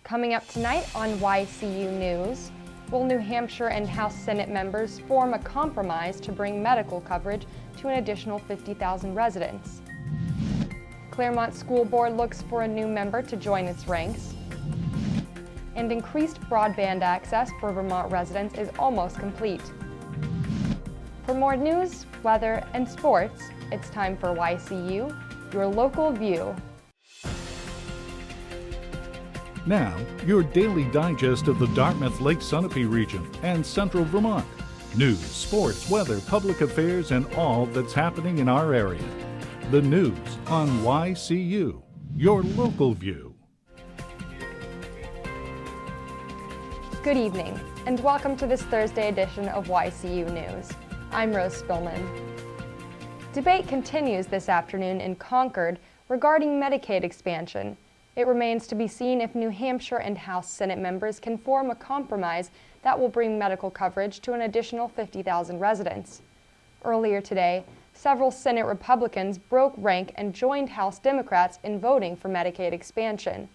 Coming up tonight on YCU News, will New Hampshire and House Senate members form a compromise to bring medical coverage to an additional 50,000 residents? Claremont School Board looks for a new member to join its ranks. And increased broadband access for Vermont residents is almost complete. For more news, weather, and sports, it's time for YCU, your local view. Now, your daily digest of the Dartmouth-Lake Sunapee region and central Vermont. News, sports, weather, public affairs, and all that's happening in our area. The news on YCU, your local view. Good evening, and welcome to this Thursday edition of YCU News. I'm Rose Spillman. Debate continues this afternoon in Concord regarding Medicaid expansion. It remains to be seen if New Hampshire and House Senate members can form a compromise that will bring medical coverage to an additional 50,000 residents. Earlier today, several Senate Republicans broke rank and joined House Democrats in voting for Medicaid expansion.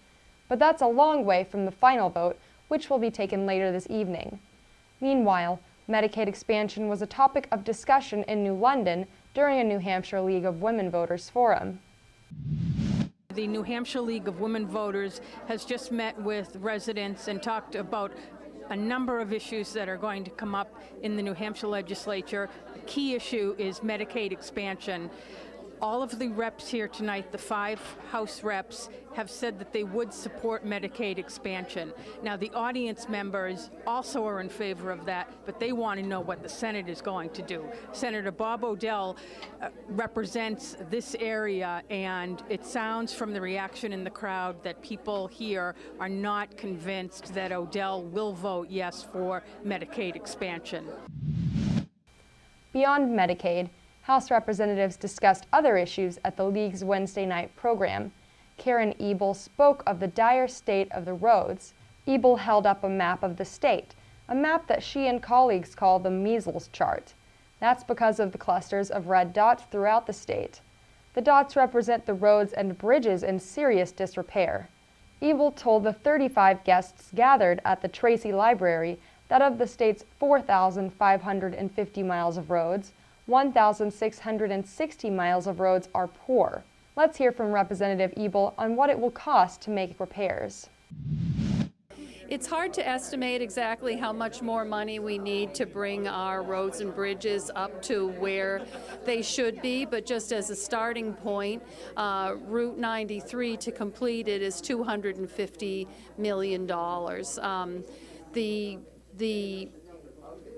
But that's a long way from the final vote, which will be taken later this evening. Meanwhile, Medicaid expansion was a topic of discussion in New London during a New Hampshire League of Women Voters forum. The New Hampshire League of Women Voters has just met with residents and talked about a number of issues that are going to come up in the New Hampshire legislature. The key issue is Medicaid expansion. All of the reps here tonight, the 5 House reps, have said that they would support Medicaid expansion. Now, the audience members also are in favor of that, but they want to know what the Senate is going to do. Senator Bob Odell represents this area, and it sounds from the reaction in the crowd that people here are not convinced that Odell will vote yes for Medicaid expansion. Beyond Medicaid, House representatives discussed other issues at the League's Wednesday night program. Karen Ebel spoke of the dire state of the roads. Ebel held up a map of the state, a map that she and colleagues call the measles chart. That's because of the clusters of red dots throughout the state. The dots represent the roads and bridges in serious disrepair. Ebel told the 35 guests gathered at the Tracy Library that of the state's 4,550 miles of roads, 1,660 miles of roads are poor. Let's hear from Representative Ebel on what it will cost to make repairs. It's hard to estimate exactly how much more money we need to bring our roads and bridges up to where they should be, but just as a starting point, Route 93 to complete it is $250 million.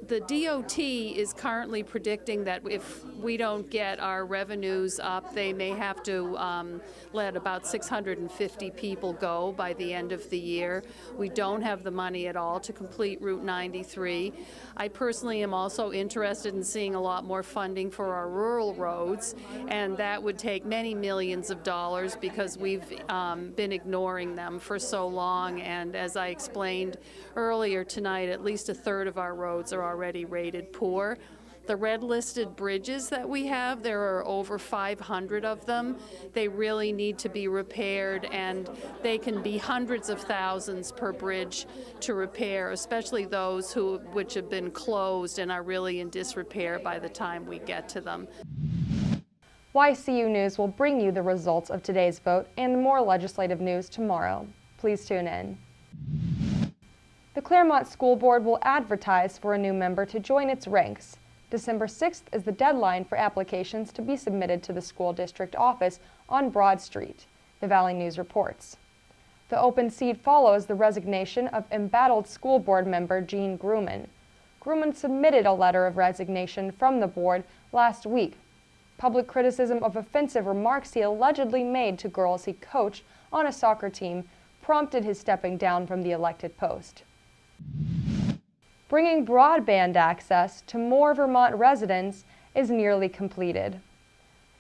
The DOT is currently predicting that if we don't get our revenues up, they may have to let about 650 people go by the end of the year. We don't have the money at all to complete Route 93. I personally am also interested in seeing a lot more funding for our rural roads, and that would take many millions of dollars because we've been ignoring them for so long. And as I explained earlier tonight, at least a third of our roads are already rated poor. The red listed bridges that we have, there are over 500 of them. They really need to be repaired, and they can be hundreds of thousands per bridge to repair, especially those which have been closed and are really in disrepair by the time we get to them. YCU News will bring you the results of today's vote and more legislative news tomorrow. Please tune in. The Claremont School Board will advertise for a new member to join its ranks. December 6th is the deadline for applications to be submitted to the school district office on Broad Street, the Valley News reports. The open seat follows the resignation of embattled school board member Jean Grumman. Grumman submitted a letter of resignation from the board last week. Public criticism of offensive remarks he allegedly made to girls he coached on a soccer team prompted his stepping down from the elected post. Bringing broadband access to more Vermont residents is nearly completed.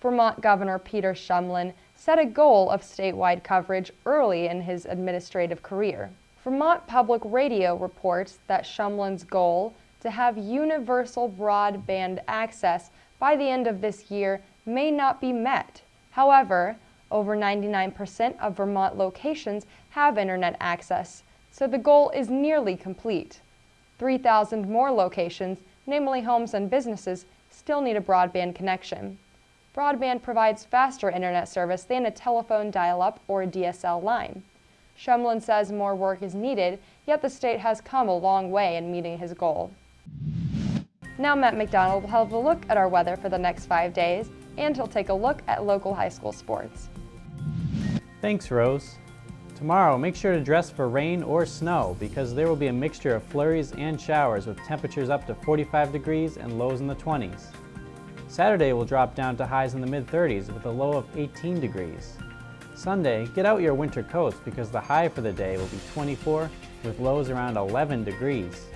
Vermont Governor Peter Shumlin set a goal of statewide coverage early in his administrative career. Vermont Public Radio reports that Shumlin's goal to have universal broadband access by the end of this year may not be met. However, over 99% of Vermont locations have internet access, so the goal is nearly complete. 3,000 more locations, namely homes and businesses, still need a broadband connection. Broadband provides faster internet service than a telephone dial-up or DSL line. Shumlin says more work is needed, yet the state has come a long way in meeting his goal. Now Matt McDonald will have a look at our weather for the next 5 days, and he'll take a look at local high school sports. Thanks, Rose. Tomorrow, make sure to dress for rain or snow because there will be a mixture of flurries and showers with temperatures up to 45 degrees and lows in the 20s. Saturday will drop down to highs in the mid-30s with a low of 18 degrees. Sunday, get out your winter coats because the high for the day will be 24 with lows around 11 degrees.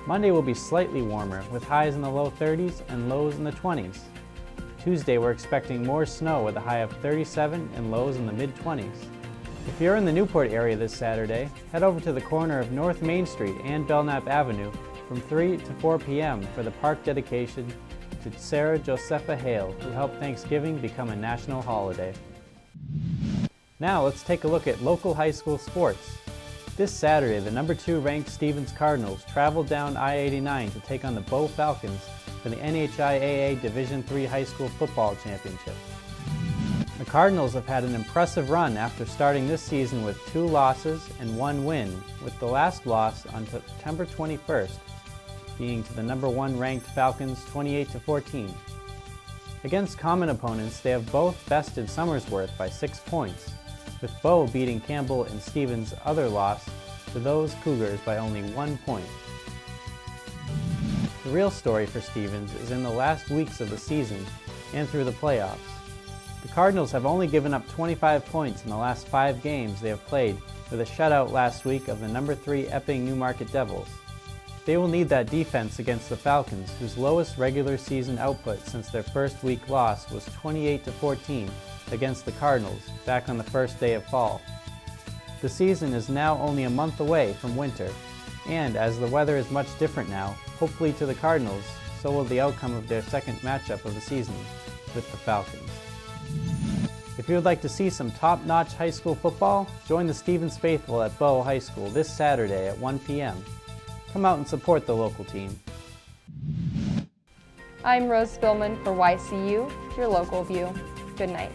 Monday will be slightly warmer with highs in the low 30s and lows in the 20s. Tuesday, we're expecting more snow with a high of 37 and lows in the mid-20s. If you're in the Newport area this Saturday, head over to the corner of North Main Street and Belknap Avenue from 3 to 4 p.m. for the park dedication to Sarah Josepha Hale, who helped Thanksgiving become a national holiday. Now let's take a look at local high school sports. This Saturday, the number 2 ranked Stevens Cardinals traveled down I-89 to take on the Bow Falcons for the NHIAA Division III High School Football Championship. The Cardinals have had an impressive run after starting this season with 2 losses and 1 win, with the last loss on September 21st being to the number 1 ranked Falcons 28-14. Against common opponents, they have both bested Somersworth by 6 points, with Bow beating Campbell and Stevens' other loss to those Cougars by only 1 point. The real story for Stevens is in the last weeks of the season and through the playoffs. The Cardinals have only given up 25 points in the last 5 games they have played, with a shutout last week of the number 3 Epping Newmarket Devils. They will need that defense against the Falcons, whose lowest regular season output since their first week loss was 28-14 against the Cardinals back on the first day of fall. The season is now only a month away from winter, and as the weather is much different now, hopefully to the Cardinals, so will the outcome of their second matchup of the season with the Falcons. If you would like to see some top-notch high school football, join the Stevens faithful at Bow High School this Saturday at 1 p.m. Come out and support the local team. I'm Rose Spillman for YCU, your local view. Good night.